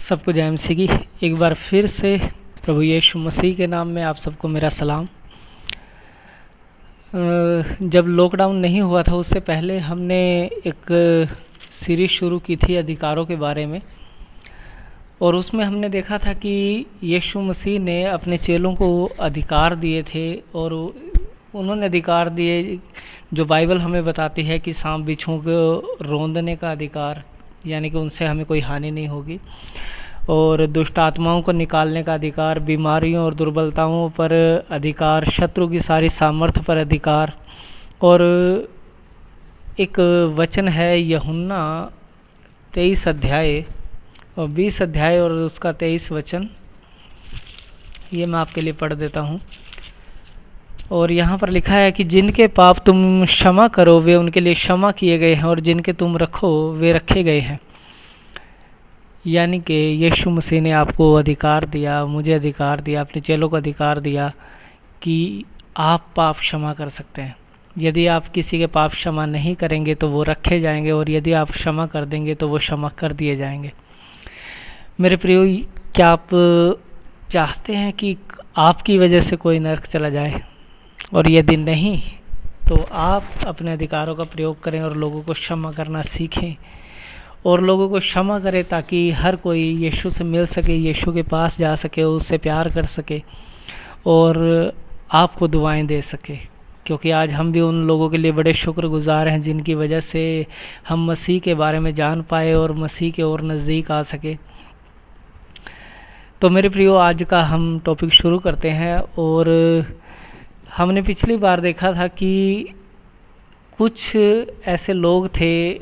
सबको जय मसीह की। एक बार फिर से प्रभु यीशु मसीह के नाम में आप सबको मेरा सलाम। जब लॉकडाउन नहीं हुआ था उससे पहले हमने एक सीरीज शुरू की थी अधिकारों के बारे में, और उसमें हमने देखा था कि यीशु मसीह ने अपने चेलों को अधिकार दिए थे, और उन्होंने अधिकार दिए जो बाइबल हमें बताती है कि सांप बिच्छुओं को रौंदने का अधिकार, यानी कि उनसे हमें कोई हानि नहीं होगी, और दुष्ट आत्माओं को निकालने का अधिकार, बीमारियों और दुर्बलताओं पर अधिकार, शत्रु की सारी सामर्थ्य पर अधिकार। और एक वचन है यूहन्ना 23 अध्याय और 20 अध्याय और उसका 23 वचन, ये मैं आपके लिए पढ़ देता हूँ। और यहाँ पर लिखा है कि जिनके पाप तुम क्षमा करो वे उनके लिए क्षमा किए गए हैं, और जिनके तुम रखो वे रखे गए हैं। यानी कि यीशु मसीह ने आपको अधिकार दिया, मुझे अधिकार दिया, अपने चेलों को अधिकार दिया कि आप पाप क्षमा कर सकते हैं। यदि आप किसी के पाप क्षमा नहीं करेंगे तो वो रखे जाएंगे, और यदि आप क्षमा कर देंगे तो वो क्षमा कर दिए जाएंगे। मेरे प्रियो, क्या आप चाहते हैं कि आपकी वजह से कोई नरक चला जाए? और यदि नहीं तो आप अपने अधिकारों का प्रयोग करें और लोगों को क्षमा करना सीखें, और लोगों को क्षमा करें ताकि हर कोई यीशु से मिल सके, यीशु के पास जा सके, उससे प्यार कर सके और आपको दुआएं दे सके। क्योंकि आज हम भी उन लोगों के लिए बड़े शुक्रगुजार हैं जिनकी वजह से हम मसीह के बारे में जान पाए और मसीह के और नज़दीक आ सके। तो मेरे प्रियो, आज का हम टॉपिक शुरू करते हैं। और हमने पिछली बार देखा था कि कुछ ऐसे लोग थे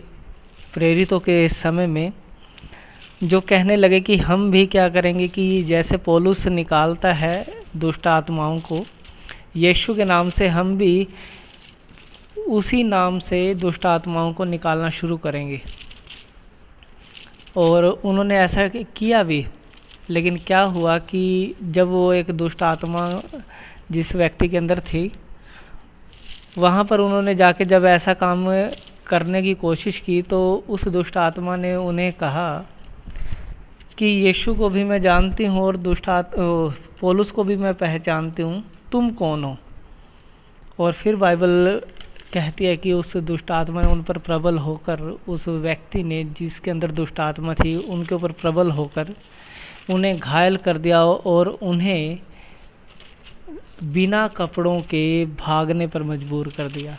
प्रेरितों के समय में जो कहने लगे कि हम भी क्या करेंगे कि जैसे पौलुस निकालता है दुष्ट आत्माओं को यीशु के नाम से, हम भी उसी नाम से दुष्ट आत्माओं को निकालना शुरू करेंगे। और उन्होंने ऐसा किया भी। लेकिन क्या हुआ कि जब वो एक दुष्ट आत्मा जिस व्यक्ति के अंदर थी, वहाँ पर उन्होंने जाके जब ऐसा काम करने की कोशिश की तो उस दुष्ट आत्मा ने उन्हें कहा कि यीशु को भी मैं जानती हूँ और पौलुस को भी मैं पहचानती हूँ, तुम कौन हो? और फिर बाइबल कहती है कि उस दुष्ट आत्मा ने उन पर प्रबल होकर, उस व्यक्ति ने जिसके अंदर दुष्ट आत्मा थी उनके ऊपर प्रबल होकर उन्हें घायल कर दिया और उन्हें बिना कपड़ों के भागने पर मजबूर कर दिया।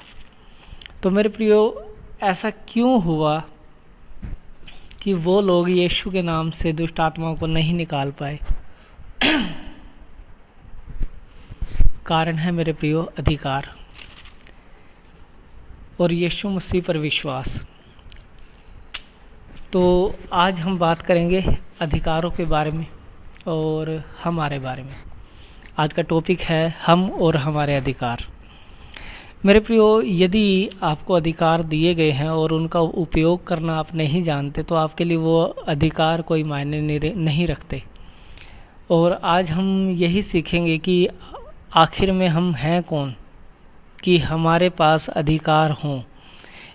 तो मेरे प्रियो, ऐसा क्यों हुआ कि वो लोग यीशु के नाम से दुष्ट आत्माओं को नहीं निकाल पाए? कारण है मेरे प्रियो अधिकार और यीशु मसीह पर विश्वास। तो आज हम बात करेंगे अधिकारों के बारे में और हमारे बारे में। आज का टॉपिक है हम और हमारे अधिकार। मेरे प्रियो, यदि आपको अधिकार दिए गए हैं और उनका उपयोग करना आप नहीं जानते तो आपके लिए वो अधिकार कोई मायने नहीं रखते। और आज हम यही सीखेंगे कि आखिर में हम हैं कौन कि हमारे पास अधिकार हों,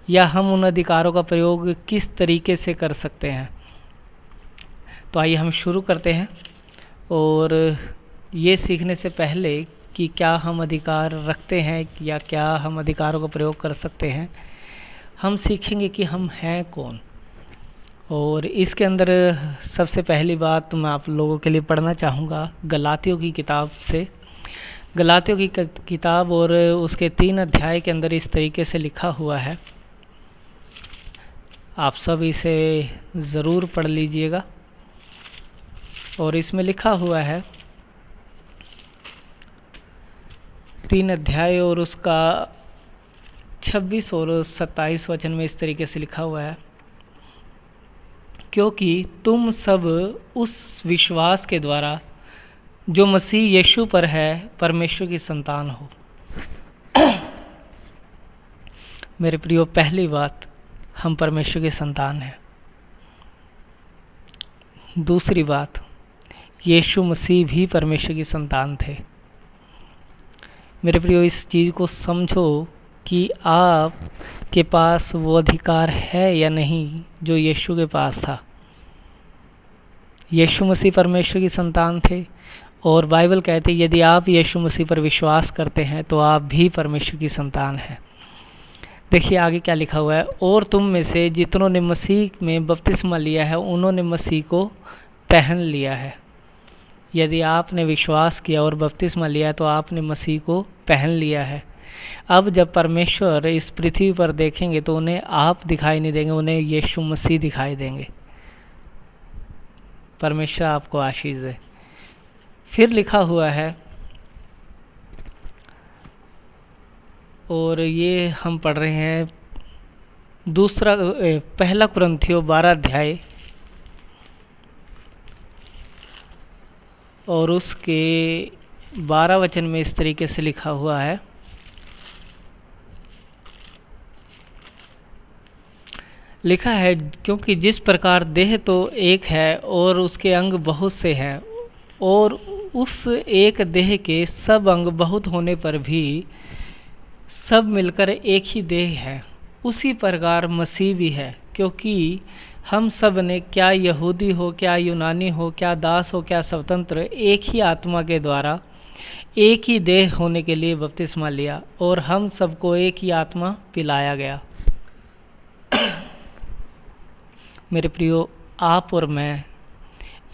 या हम उन अधिकारों का प्रयोग किस तरीके से कर सकते हैं। तो आइए हम शुरू करते हैं। और ये सीखने से पहले कि क्या हम अधिकार रखते हैं या क्या हम अधिकारों का प्रयोग कर सकते हैं, हम सीखेंगे कि हम हैं कौन। और इसके अंदर सबसे पहली बात मैं आप लोगों के लिए पढ़ना चाहूँगा गलातियों की किताब से। गलातियों की किताब और उसके 3 अध्याय के अंदर इस तरीके से लिखा हुआ है, आप सब इसे ज़रूर पढ़ लीजिएगा। और इसमें लिखा हुआ है 3 अध्याय और उसका 26 और 27 वचन में इस तरीके से लिखा हुआ है, क्योंकि तुम सब उस विश्वास के द्वारा जो मसीह यीशु पर है परमेश्वर की संतान हो। मेरे प्रियो, पहली बात, हम परमेश्वर की संतान हैं। दूसरी बात, यीशु मसीह भी परमेश्वर की संतान थे। मेरे प्रियो, इस चीज़ को समझो कि आप के पास वो अधिकार है या नहीं जो यीशु के पास था। यीशु मसीह परमेश्वर की संतान थे, और बाइबल कहती है यदि आप यीशु मसीह पर विश्वास करते हैं तो आप भी परमेश्वर की संतान हैं। देखिए आगे क्या लिखा हुआ है, और तुम में से जितनों ने मसीह में बपतिस्मा लिया है उन्होंने मसीह को पहन लिया है। यदि आपने विश्वास किया और बपतिस्मा लिया तो आपने मसीह को पहन लिया है। अब जब परमेश्वर इस पृथ्वी पर देखेंगे तो उन्हें आप दिखाई नहीं देंगे, उन्हें यीशु मसीह दिखाई देंगे। परमेश्वर आपको आशीष दे। फिर लिखा हुआ है, और ये हम पढ़ रहे हैं पहला कुरिन्थियों 12 अध्याय और उसके 12 वचन में इस तरीके से लिखा हुआ है, लिखा है क्योंकि जिस प्रकार देह तो एक है और उसके अंग बहुत से हैं, और उस एक देह के सब अंग बहुत होने पर भी सब मिलकर एक ही देह है, उसी प्रकार मसीह भी है। क्योंकि हम सब ने, क्या यहूदी हो क्या यूनानी हो, क्या दास हो क्या स्वतंत्र, एक ही आत्मा के द्वारा एक ही देह होने के लिए बपतिस्मा लिया, और हम सबको एक ही आत्मा पिलाया गया। मेरे प्रियो, आप और मैं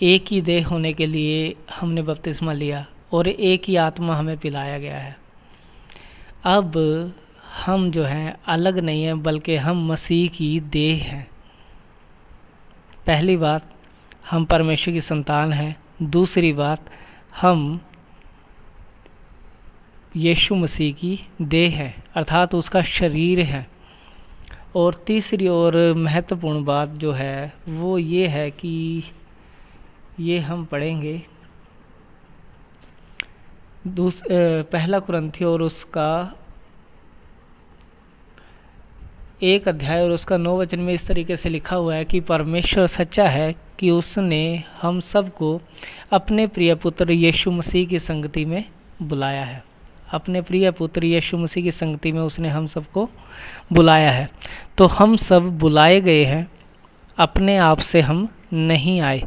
एक ही देह होने के लिए हमने बपतिस्मा लिया और एक ही आत्मा हमें पिलाया गया है। अब हम जो हैं अलग नहीं हैं, बल्कि हम मसीह की देह हैं। पहली बात, हम परमेश्वर की संतान हैं। दूसरी बात, हम यीशु मसीह की देह है, अर्थात उसका शरीर है। और तीसरी और महत्वपूर्ण बात जो है वो ये है कि ये हम पढ़ेंगे पहला कुरिन्थियों और उसका 1 अध्याय और उसका 9 वचन में इस तरीके से लिखा हुआ है कि परमेश्वर सच्चा है कि उसने हम सबको अपने प्रिय पुत्र यीशु मसीह की संगति में बुलाया है। अपने प्रिय पुत्र यीशु मसीह की संगति में उसने हम सबको बुलाया है। तो हम सब बुलाए गए हैं, अपने आप से हम नहीं आए।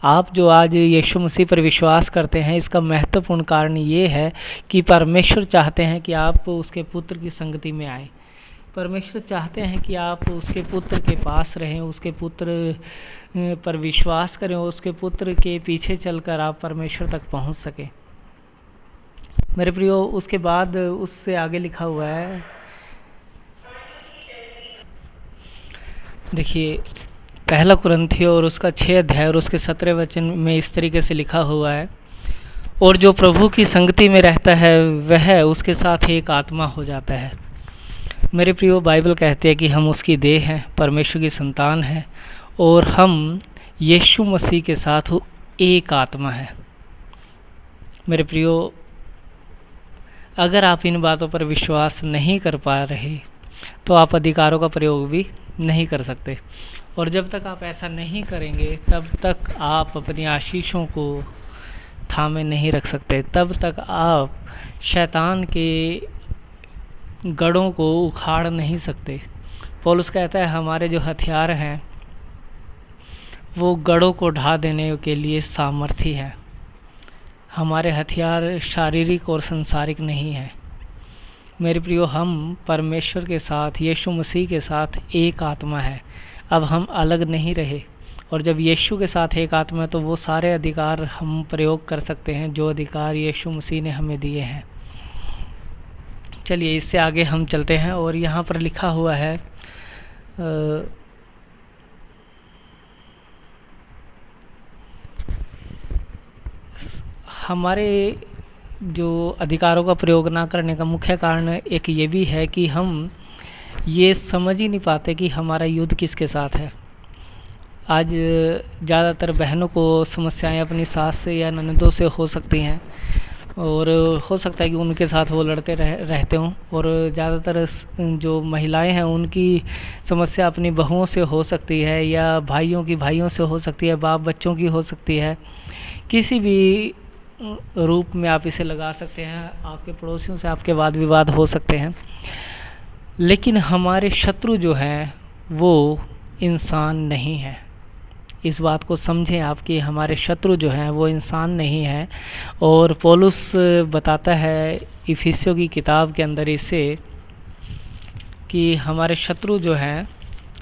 आप जो आज यीशु मसीह पर विश्वास करते हैं, इसका महत्वपूर्ण कारण ये है कि परमेश्वर चाहते हैं कि आप उसके पुत्र की संगति में आए। परमेश्वर चाहते हैं कि आप उसके पुत्र के पास रहें, उसके पुत्र पर विश्वास करें, उसके पुत्र के पीछे चलकर आप परमेश्वर तक पहुंच सकें। मेरे प्रियो, उसके बाद उससे आगे लिखा हुआ है, देखिए पहला कुरिन्थियों और उसका 6 अध्याय और उसके 17 वचन में इस तरीके से लिखा हुआ है, और जो प्रभु की संगति में रहता है वह उसके साथ एक आत्मा हो जाता है। मेरे प्रियो, बाइबल कहते हैं कि हम उसकी देह हैं, परमेश्वर की संतान हैं, और हम यीशु मसीह के साथ एक आत्मा है। मेरे प्रियो, अगर आप इन बातों पर विश्वास नहीं कर पा रहे तो आप अधिकारों का प्रयोग भी नहीं कर सकते, और जब तक आप ऐसा नहीं करेंगे तब तक आप अपनी आशीषों को थामे नहीं रख सकते, तब तक आप शैतान के गढ़ों को उखाड़ नहीं सकते। पौलुस कहता है हमारे जो हथियार हैं वो गढ़ों को ढा देने के लिए सामर्थी है। हमारे हथियार शारीरिक और संसारिक नहीं है। मेरे प्रियो, हम परमेश्वर के साथ, यीशु मसीह के साथ एक आत्मा है। अब हम अलग नहीं रहे, और जब यीशु के साथ एक आत्मा है तो वो सारे अधिकार हम प्रयोग कर सकते हैं जो अधिकार यीशु मसीह ने हमें दिए हैं। चलिए इससे आगे हम चलते हैं, और यहाँ पर लिखा हुआ है हमारे जो अधिकारों का प्रयोग ना करने का मुख्य कारण एक ये भी है कि हम ये समझ ही नहीं पाते कि हमारा युद्ध किसके साथ है। आज ज़्यादातर बहनों को समस्याएं अपनी सास से या ननदों से हो सकती हैं, और हो सकता है कि उनके साथ वो लड़ते रहते हों, और ज़्यादातर जो महिलाएं हैं उनकी समस्या अपनी बहुओं से हो सकती है, या भाइयों की भाइयों से हो सकती है, बाप बच्चों की हो सकती है। किसी भी रूप में आप इसे लगा सकते हैं। आपके पड़ोसियों से आपके वाद विवाद हो सकते हैं, लेकिन हमारे शत्रु जो हैं वो इंसान नहीं है। इस बात को समझें आप कि हमारे शत्रु जो हैं वो इंसान नहीं हैं। और पौलुस बताता है इफिसियों की किताब के अंदर इसे कि हमारे शत्रु जो हैं,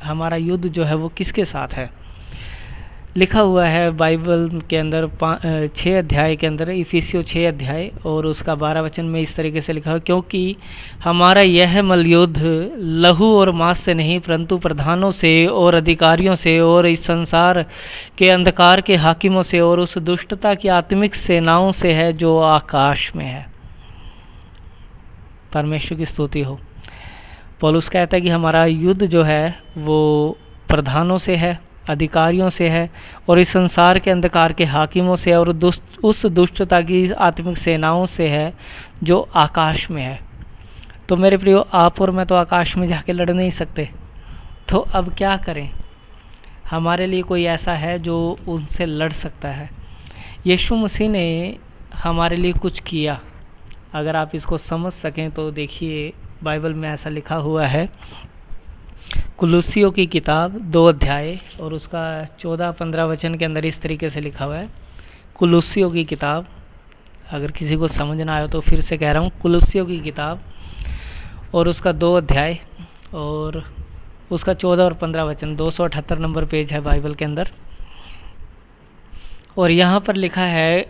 हमारा युद्ध जो है वो किसके साथ है। लिखा हुआ है बाइबल के अंदर 6 अध्याय के अंदर, इफिसियों 6 अध्याय और उसका 12 वचन में इस तरीके से लिखा है, क्योंकि हमारा यह मलयुद्ध लहू और मांस से नहीं परंतु प्रधानों से और अधिकारियों से और इस संसार के अंधकार के हाकिमों से और उस दुष्टता की आत्मिक सेनाओं से है जो आकाश में है। परमेश्वर की स्तुति हो। पौलुस कहता है कि हमारा युद्ध जो है वो प्रधानों से है, अधिकारियों से है और इस संसार के अंधकार के हाकिमों से और उस दुष्टता की आत्मिक सेनाओं से है जो आकाश में है। तो मेरे प्रियो, आप और मैं तो आकाश में जाके लड़ नहीं सकते, तो अब क्या करें। हमारे लिए कोई ऐसा है जो उनसे लड़ सकता है। यीशु मसीह ने हमारे लिए कुछ किया। अगर आप इसको समझ सकें तो देखिए, बाइबल में ऐसा लिखा हुआ है, कुलुस्सियों की किताब 2 अध्याय और उसका 14-15 वचन के अंदर इस तरीके से लिखा हुआ है। कुलुस्सियों की किताब, अगर किसी को समझ ना आए तो फिर से कह रहा हूँ, कुलुस्सियों की किताब और उसका 2 अध्याय और उसका 14 और 15 वचन, 278 नंबर पेज है बाइबल के अंदर। और यहाँ पर लिखा है,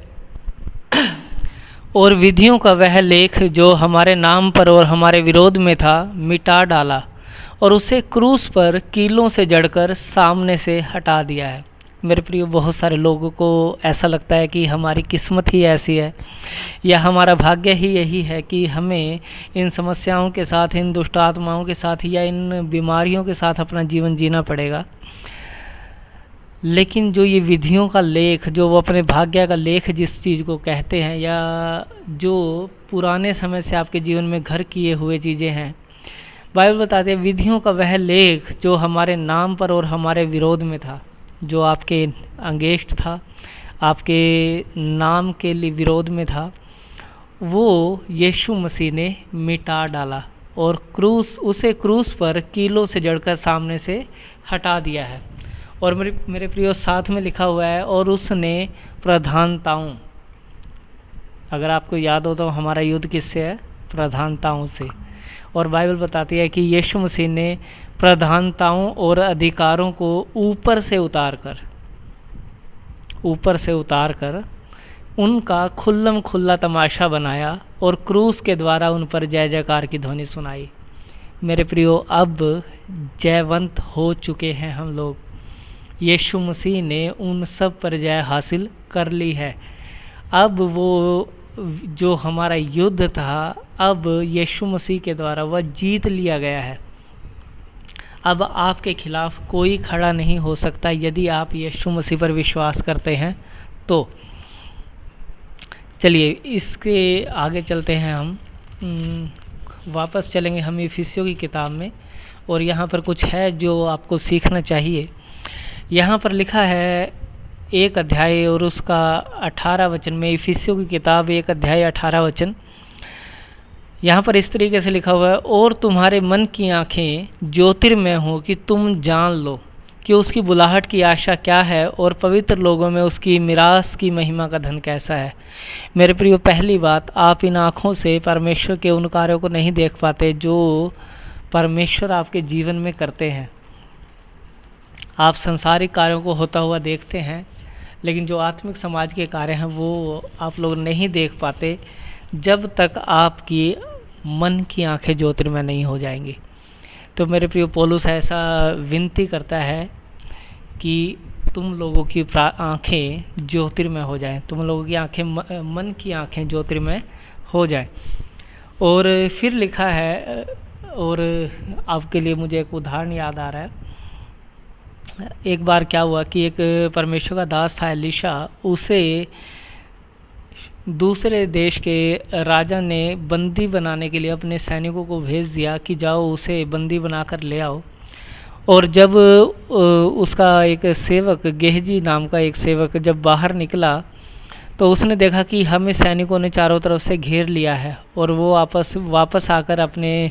और विधियों का वह लेख जो हमारे नाम पर और हमारे विरोध में था मिटा डाला और उसे क्रूस पर कीलों से जड़कर सामने से हटा दिया है। मेरे प्रियो, बहुत सारे लोगों को ऐसा लगता है कि हमारी किस्मत ही ऐसी है या हमारा भाग्य ही यही है कि हमें इन समस्याओं के साथ, इन दुष्ट आत्माओं के साथ या इन बीमारियों के साथ अपना जीवन जीना पड़ेगा। लेकिन जो ये विधियों का लेख, जो वो अपने भाग्य का लेख जिस चीज़ को कहते हैं, या जो पुराने समय से आपके जीवन में घर किए हुए चीज़ें हैं, बाइबल बताते हैं विधियों का वह लेख जो हमारे नाम पर और हमारे विरोध में था, जो आपके अंगेष्ट था, आपके नाम के लिए विरोध में था, वो यीशु मसीह ने मिटा डाला और उसे क्रूस पर कीलों से जड़कर सामने से हटा दिया है। और मेरे प्रियो, साथ में लिखा हुआ है, और उसने प्रधानताओं, अगर आपको याद हो तो हमारा युद्ध किससे है? प्रधानताओं से। और बाइबल बताती है कि यीशु मसीह ने प्रधानताओं और अधिकारों को ऊपर से उतार कर उनका खुल्लम खुल्ला तमाशा बनाया और क्रूस के द्वारा उन पर जय जयकार की ध्वनि सुनाई। मेरे प्रियो, अब जयवंत हो चुके हैं हम लोग। यीशु मसीह ने उन सब पर जय हासिल कर ली है। अब वो जो हमारा युद्ध था, अब यीशु मसीह के द्वारा वह जीत लिया गया है। अब आपके खिलाफ कोई खड़ा नहीं हो सकता यदि आप यीशु मसीह पर विश्वास करते हैं तो। चलिए इसके आगे चलते हैं, हम वापस चलेंगे हम इफिसियों की किताब में, और यहाँ पर कुछ है जो आपको सीखना चाहिए। यहाँ पर लिखा है 1 अध्याय और उसका 18 वचन में, इफिसियों की किताब 1 अध्याय 18 वचन, यहाँ पर इस तरीके से लिखा हुआ है, और तुम्हारे मन की आँखें ज्योतिर्मय हो कि तुम जान लो कि उसकी बुलाहट की आशा क्या है और पवित्र लोगों में उसकी मिरास की महिमा का धन कैसा है। मेरे प्रियो, पहली बात, आप इन आँखों से परमेश्वर के उन कार्यों को नहीं देख पाते जो परमेश्वर आपके जीवन में करते हैं। आप संसारिक कार्यों को होता हुआ देखते हैं, लेकिन जो आत्मिक समाज के कार्य हैं वो आप लोग नहीं देख पाते जब तक आपकी मन की आंखें ज्योतिर्मय नहीं हो जाएंगी। तो मेरे प्रिय, पौलुस ऐसा विनती करता है कि तुम लोगों की आंखें ज्योतिर्मय हो जाएं, तुम लोगों की आंखें, मन की आंखें ज्योतिर्मय हो जाएं। और फिर लिखा है, और आपके लिए मुझे एक उदाहरण याद आ रहा है। एक बार क्या हुआ कि एक परमेश्वर का दास था एलीशा, उसे दूसरे देश के राजा ने बंदी बनाने के लिए अपने सैनिकों को भेज दिया कि जाओ उसे बंदी बनाकर ले आओ। और जब उसका एक सेवक, गेहजी नाम का एक सेवक, जब बाहर निकला तो उसने देखा कि हमें सैनिकों ने चारों तरफ से घेर लिया है। और वो वापस आकर अपने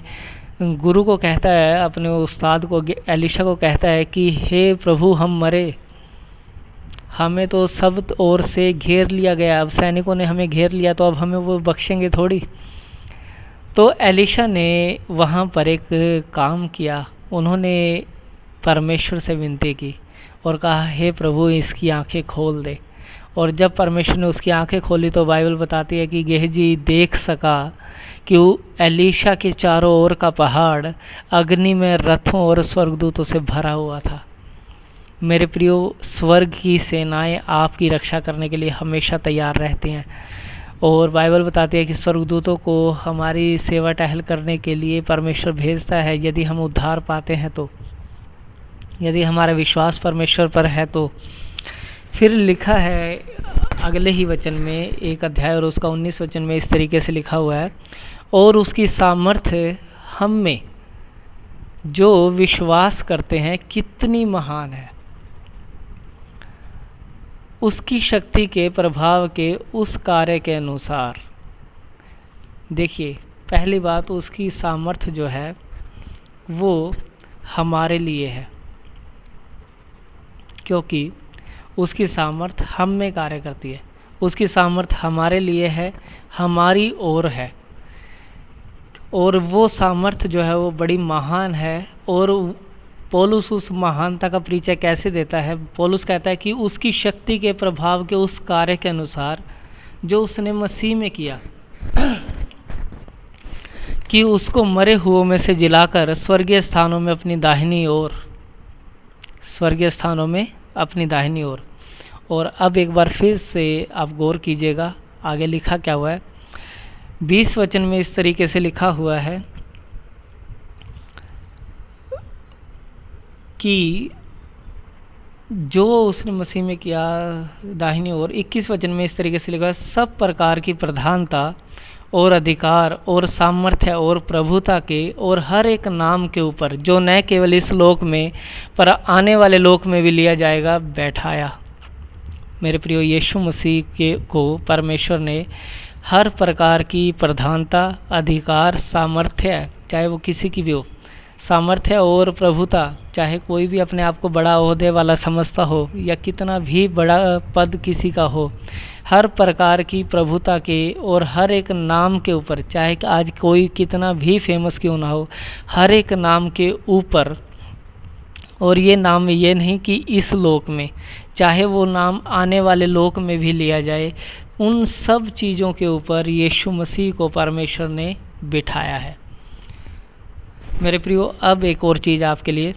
गुरु को कहता है, अपने उस्ताद को, एलीशा को कहता है कि हे प्रभु, हम मरे, हमें तो सब ओर से घेर लिया गया, अब सैनिकों ने हमें घेर लिया तो अब हमें वो बख्शेंगे थोड़ी। तो एलीशा ने वहाँ पर एक काम किया, उन्होंने परमेश्वर से विनती की और कहा, हे प्रभु इसकी आंखें खोल दे। और जब परमेश्वर ने उसकी आंखें खोली तो बाइबल बताती है कि गेहजी देख सका कि एलीशा के चारों ओर का पहाड़ अग्नि में रथों और स्वर्गदूतों से भरा हुआ था। मेरे प्रियो, स्वर्ग की सेनाएं आपकी रक्षा करने के लिए हमेशा तैयार रहती हैं और बाइबल बताती है कि स्वर्गदूतों को हमारी सेवा टहल करने के लिए परमेश्वर भेजता है यदि हम उद्धार पाते हैं तो, यदि हमारा विश्वास परमेश्वर पर है तो। फिर लिखा है अगले ही वचन में, एक अध्याय और उसका 19 वचन में इस तरीके से लिखा हुआ है, और उसकी सामर्थ्य हम में जो विश्वास करते हैं कितनी महान है, उसकी शक्ति के प्रभाव के उस कार्य के अनुसार। देखिए, पहली बात, उसकी सामर्थ्य जो है वो हमारे लिए है, क्योंकि उसकी सामर्थ्य हम में कार्य करती है। उसकी सामर्थ्य हमारे लिए है, हमारी ओर है, और वो सामर्थ्य जो है वो बड़ी महान है। और पौलुस उस महानता का परिचय कैसे देता है? पौलुस कहता है कि उसकी शक्ति के प्रभाव के उस कार्य के अनुसार जो उसने मसीह में किया, कि उसको मरे हुओं में से जिलाकर स्वर्गीय स्थानों में अपनी दाहिनी ओर। और अब एक बार फिर से आप गौर कीजिएगा, आगे लिखा क्या हुआ है। 20 वचन में इस तरीके से लिखा हुआ है कि जो उसने मसीह में किया दाहिनी ओर। 21 वचन में इस तरीके से लिखा है, सब प्रकार की प्रधानता और अधिकार और सामर्थ्य और प्रभुता के और हर एक नाम के ऊपर, जो न केवल इस लोक में पर आने वाले लोक में भी लिया जाएगा, बैठाया। मेरे प्रियो, यीशु मसीह को परमेश्वर ने हर प्रकार की प्रधानता, अधिकार, सामर्थ्य, चाहे वो किसी की भी हो, सामर्थ्य और प्रभुता, चाहे कोई भी अपने आप को बड़ा ओहदे वाला समझता हो या कितना भी बड़ा पद किसी का हो, हर प्रकार की प्रभुता के और हर एक नाम के ऊपर, चाहे आज कोई कितना भी फेमस क्यों ना हो, हर एक नाम के ऊपर। और ये नाम ये नहीं कि इस लोक में, चाहे वो नाम आने वाले लोक में भी लिया जाए, उन सब चीज़ों के ऊपर यीशु मसीह को परमेश्वर ने बिठाया है। मेरे प्रियो, अब एक और चीज़ आपके लिए,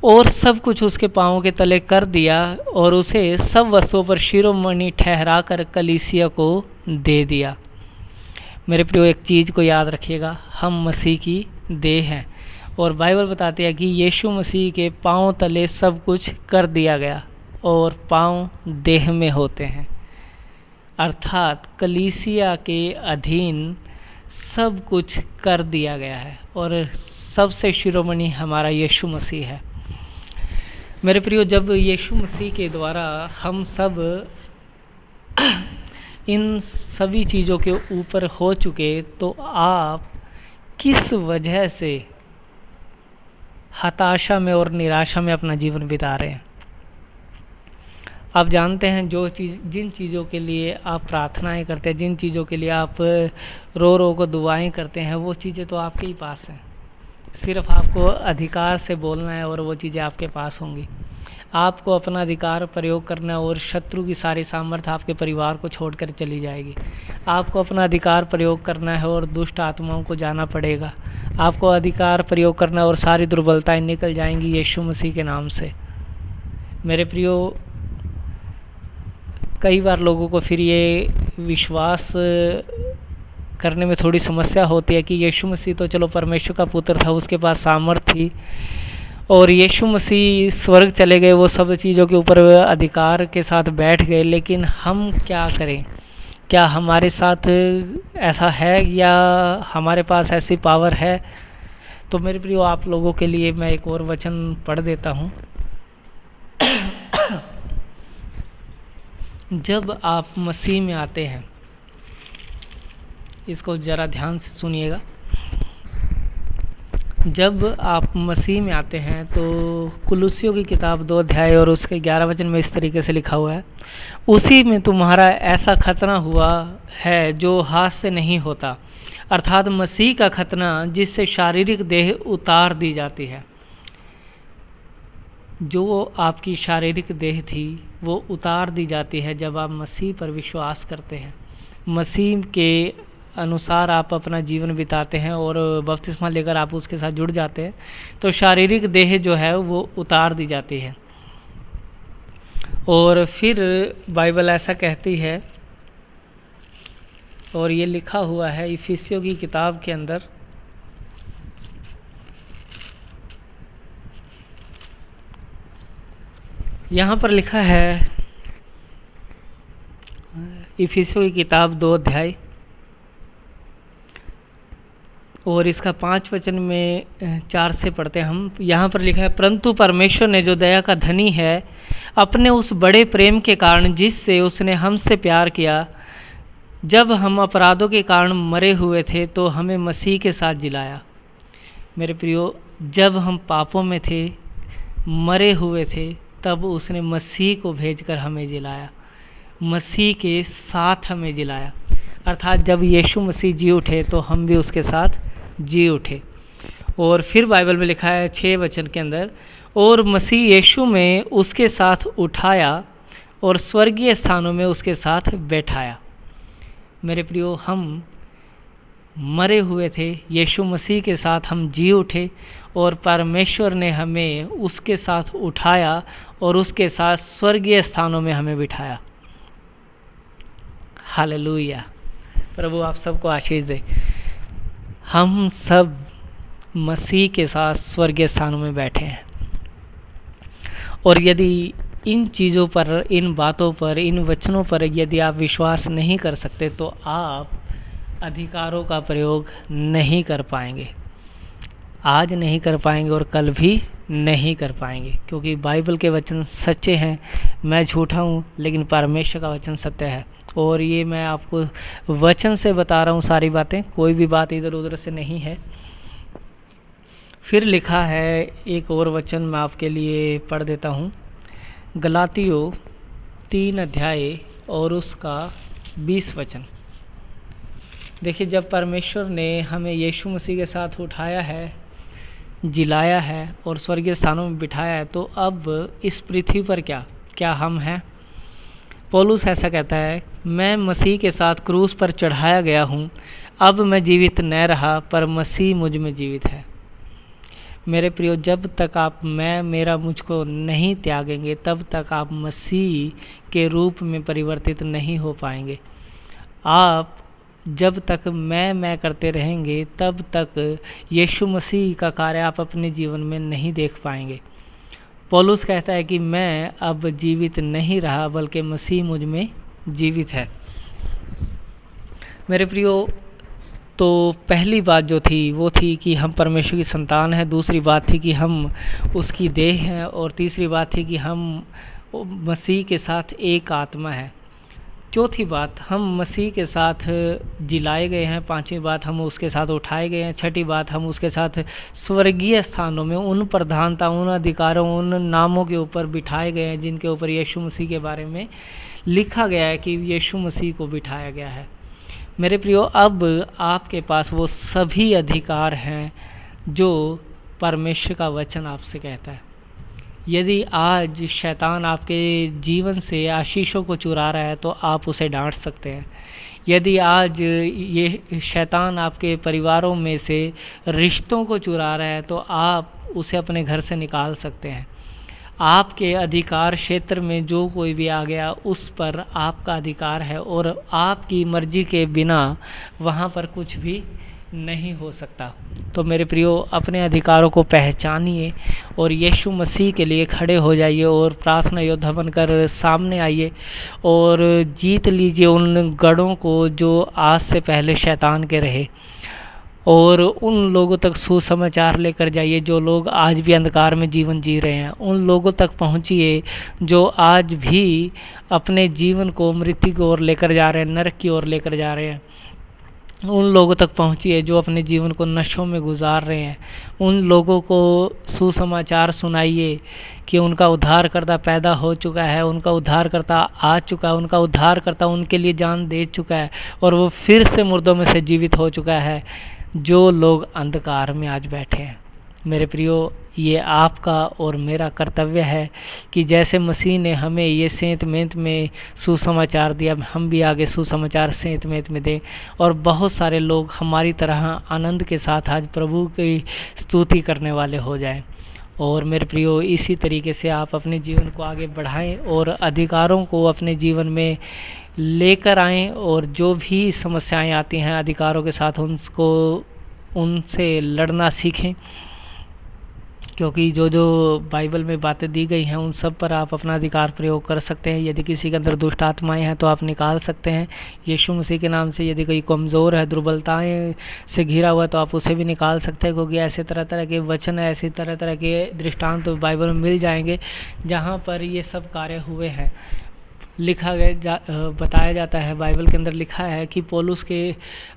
और सब कुछ उसके पाँवों के तले कर दिया और उसे सब वस्तुओं पर शिरोमणि ठहरा कर कलीसिया को दे दिया। मेरे प्रियो, एक चीज़ को याद रखिएगा, हम मसीह की देह हैं और बाइबल बताती है कि यीशु मसीह के पाँव तले सब कुछ कर दिया गया और पाँव देह में होते हैं, अर्थात कलीसिया के अधीन सब कुछ कर दिया गया है और सबसे शिरोमणि हमारा यीशु मसीह है। मेरे प्रियो, जब यीशु मसीह के द्वारा हम सब इन सभी चीज़ों के ऊपर हो चुके, तो आप किस वजह से हताशा में और निराशा में अपना जीवन बिता रहे हैं? आप जानते हैं, जिन चीज़ों के लिए आप प्रार्थनाएं करते हैं, जिन चीज़ों के लिए आप रो रो को दुआएं करते हैं, वो चीज़ें तो आपके ही पास हैं। सिर्फ आपको अधिकार से बोलना है और वो चीज़ें आपके पास होंगी। आपको अपना अधिकार प्रयोग करना है और शत्रु की सारी सामर्थ्य आपके परिवार को छोड़कर चली जाएगी। आपको अपना अधिकार प्रयोग करना है और दुष्ट आत्माओं को जाना पड़ेगा। आपको अधिकार प्रयोग करना है और सारी दुर्बलताएं निकल जाएंगी यीशु मसीह के नाम से। मेरे प्रियो, कई बार लोगों को फिर ये विश्वास करने में थोड़ी समस्या होती है कि यीशु मसीह तो चलो परमेश्वर का पुत्र था, उसके पास सामर्थ्य थी और यीशु मसीह स्वर्ग चले गए, वो सब चीज़ों के ऊपर अधिकार के साथ बैठ गए, लेकिन हम क्या करें? क्या हमारे साथ ऐसा है या हमारे पास ऐसी पावर है? तो मेरे प्रियो, आप लोगों के लिए मैं एक और वचन पढ़ देता हूँ। जब आप मसीह में आते हैं, इसको ज़रा ध्यान से सुनिएगा, जब आप मसीह में आते हैं तो कुलुस्सियों की किताब 2 अध्याय और उसके 11 वचन में इस तरीके से लिखा हुआ है, उसी में तुम्हारा ऐसा खतना हुआ है जो हाथ से नहीं होता, अर्थात मसीह का खतना जिससे शारीरिक देह उतार दी जाती है। जो आपकी शारीरिक देह थी वो उतार दी जाती है जब आप मसीह पर विश्वास करते हैं, मसीह के अनुसार आप अपना जीवन बिताते हैं और बपतिस्मा लेकर आप उसके साथ जुड़ जाते हैं, तो शारीरिक देह जो है वो उतार दी जाती है। और फिर बाइबल ऐसा कहती है, और ये लिखा हुआ है इफिसियों की किताब के अंदर, यहाँ पर लिखा है इफिसियों की किताब 2 अध्याय और इसका 5 वचन में 4 से पढ़ते हैं हम। यहाँ पर लिखा है, परंतु परमेश्वर ने जो दया का धनी है, अपने उस बड़े प्रेम के कारण जिससे उसने हमसे प्यार किया, जब हम अपराधों के कारण मरे हुए थे तो हमें मसीह के साथ जिलाया। मेरे प्रियो, जब हम पापों में थे, मरे हुए थे, तब उसने मसीह को भेजकर हमें जिलाया, मसीह के साथ हमें जिलाया। अर्थात जब यीशु मसीह जी उठे तो हम भी उसके साथ जी उठे। और फिर बाइबल में लिखा है 6 वचन के अंदर, और मसीह यीशु में उसके साथ उठाया और स्वर्गीय स्थानों में उसके साथ बैठाया। मेरे प्रियो, हम मरे हुए थे, यीशु मसीह के साथ हम जी उठे और परमेश्वर ने हमें उसके साथ उठाया और उसके साथ स्वर्गीय स्थानों में हमें बिठाया। हालेलुया। प्रभु आप सबको आशीष दे। हम सब मसीह के साथ स्वर्गीय स्थानों में बैठे हैं, और यदि इन चीज़ों पर, इन बातों पर, इन वचनों पर यदि आप विश्वास नहीं कर सकते तो आप अधिकारों का प्रयोग नहीं कर पाएंगे, आज नहीं कर पाएंगे और कल भी नहीं कर पाएंगे, क्योंकि बाइबल के वचन सच्चे हैं। मैं झूठा हूँ लेकिन परमेश्वर का वचन सत्य है, और ये मैं आपको वचन से बता रहा हूँ सारी बातें, कोई भी बात इधर उधर से नहीं है। फिर लिखा है एक और वचन मैं आपके लिए पढ़ देता हूँ, गलातियों 3 अध्याय और उसका 20 वचन। देखिए, जब परमेश्वर ने हमें यीशु मसीह के साथ उठाया है, जिलाया है और स्वर्गीय स्थानों में बिठाया है, तो अब इस पृथ्वी पर क्या हम हैं? पौलुस ऐसा कहता है, मैं मसीह के साथ क्रूस पर चढ़ाया गया हूँ, अब मैं जीवित न रहा पर मसीह मुझ में जीवित है। मेरे प्रियो, जब तक आप मेरा मुझको नहीं त्यागेंगे तब तक आप मसीह के रूप में परिवर्तित नहीं हो पाएंगे। आप जब तक मैं करते रहेंगे तब तक यीशु मसीह का कार्य आप अपने जीवन में नहीं देख पाएंगे। पौलुस कहता है कि मैं अब जीवित नहीं रहा बल्कि मसीह मुझ में जीवित है। मेरे प्रियो, तो पहली बात जो थी वो थी कि हम परमेश्वर की संतान हैं, दूसरी बात थी कि हम उसकी देह हैं, और तीसरी बात थी कि हम मसीह के साथ एक आत्मा है। चौथी बात, हम मसीह के साथ जिलाए गए हैं। पांचवी बात, हम उसके साथ उठाए गए हैं। छठी बात, हम उसके साथ स्वर्गीय स्थानों में उन प्रधानता, उन अधिकारों, उन नामों के ऊपर बिठाए गए हैं जिनके ऊपर यीशु मसीह के बारे में लिखा गया है कि यीशु मसीह को बिठाया गया है। मेरे प्रियो, अब आपके पास वो सभी अधिकार हैं जो परमेश्वर का वचन आपसे कहता है। यदि आज शैतान आपके जीवन से आशीषों को चुरा रहा है तो आप उसे डांट सकते हैं। यदि आज ये शैतान आपके परिवारों में से रिश्तों को चुरा रहा है तो आप उसे अपने घर से निकाल सकते हैं। आपके अधिकार क्षेत्र में जो कोई भी आ गया उस पर आपका अधिकार है, और आपकी मर्जी के बिना वहाँ पर कुछ भी नहीं हो सकता। तो मेरे प्रियो, अपने अधिकारों को पहचानिए और यीशु मसीह के लिए खड़े हो जाइए और प्रार्थना योद्धा बनकर सामने आइए और जीत लीजिए उन गढ़ों को जो आज से पहले शैतान के रहे, और उन लोगों तक सुसमाचार लेकर जाइए जो लोग आज भी अंधकार में जीवन जी रहे हैं। उन लोगों तक पहुंचिए जो आज भी अपने जीवन को मृत्यु की ओर लेकर जा रहे हैं, नरक की ओर लेकर जा रहे हैं। उन लोगों तक पहुंचिए जो अपने जीवन को नशों में गुजार रहे हैं। उन लोगों को सुसमाचार सुनाइए कि उनका उद्धारकर्ता पैदा हो चुका है, उनका उद्धारकर्ता आ चुका है, उनका उद्धारकर्ता उनके लिए जान दे चुका है और वो फिर से मुर्दों में से जीवित हो चुका है, जो लोग अंधकार में आज बैठे हैं। मेरे प्रियो, ये आपका और मेरा कर्तव्य है कि जैसे मसीह ने हमें ये सेंत मेंत में सुसमाचार दिया, हम भी आगे सुसमाचार सेंत मेंत में दें और बहुत सारे लोग हमारी तरह आनंद के साथ आज प्रभु की स्तुति करने वाले हो जाएं। और मेरे प्रियो, इसी तरीके से आप अपने जीवन को आगे बढ़ाएं और अधिकारों को अपने जीवन में लेकर आएं और जो भी समस्याएं आती हैं अधिकारों के साथ उनसे लड़ना सीखें, क्योंकि जो जो बाइबल में बातें दी गई हैं उन सब पर आप अपना अधिकार प्रयोग कर सकते हैं। यदि किसी के अंदर दुष्ट आत्माएँ हैं तो आप निकाल सकते हैं यीशु मसीह के नाम से। यदि कोई कमज़ोर है, दुर्बलताएं से घिरा हुआ है तो आप उसे भी निकाल सकते हैं, क्योंकि ऐसे तरह तरह के वचन, ऐसे तरह तरह के दृष्टांत तो बाइबल में मिल जाएंगे जहाँ पर ये सब कार्य हुए हैं। बताया जाता है, बाइबल के अंदर लिखा है कि पौलुस के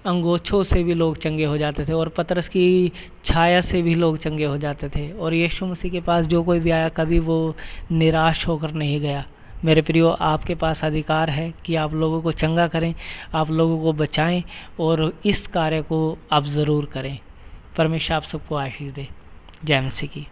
अंगोछों से भी लोग चंगे हो जाते थे और पतरस की छाया से भी लोग चंगे हो जाते थे। और यीशु मसीह के पास जो कोई भी आया कभी वो निराश होकर नहीं गया। मेरे प्रियो, आपके पास अधिकार है कि आप लोगों को चंगा करें, आप लोगों को बचाएं और इस कार्य को आप ज़रूर करें। परमेश्वर आप सबको आशीष दे। जय मसीह की।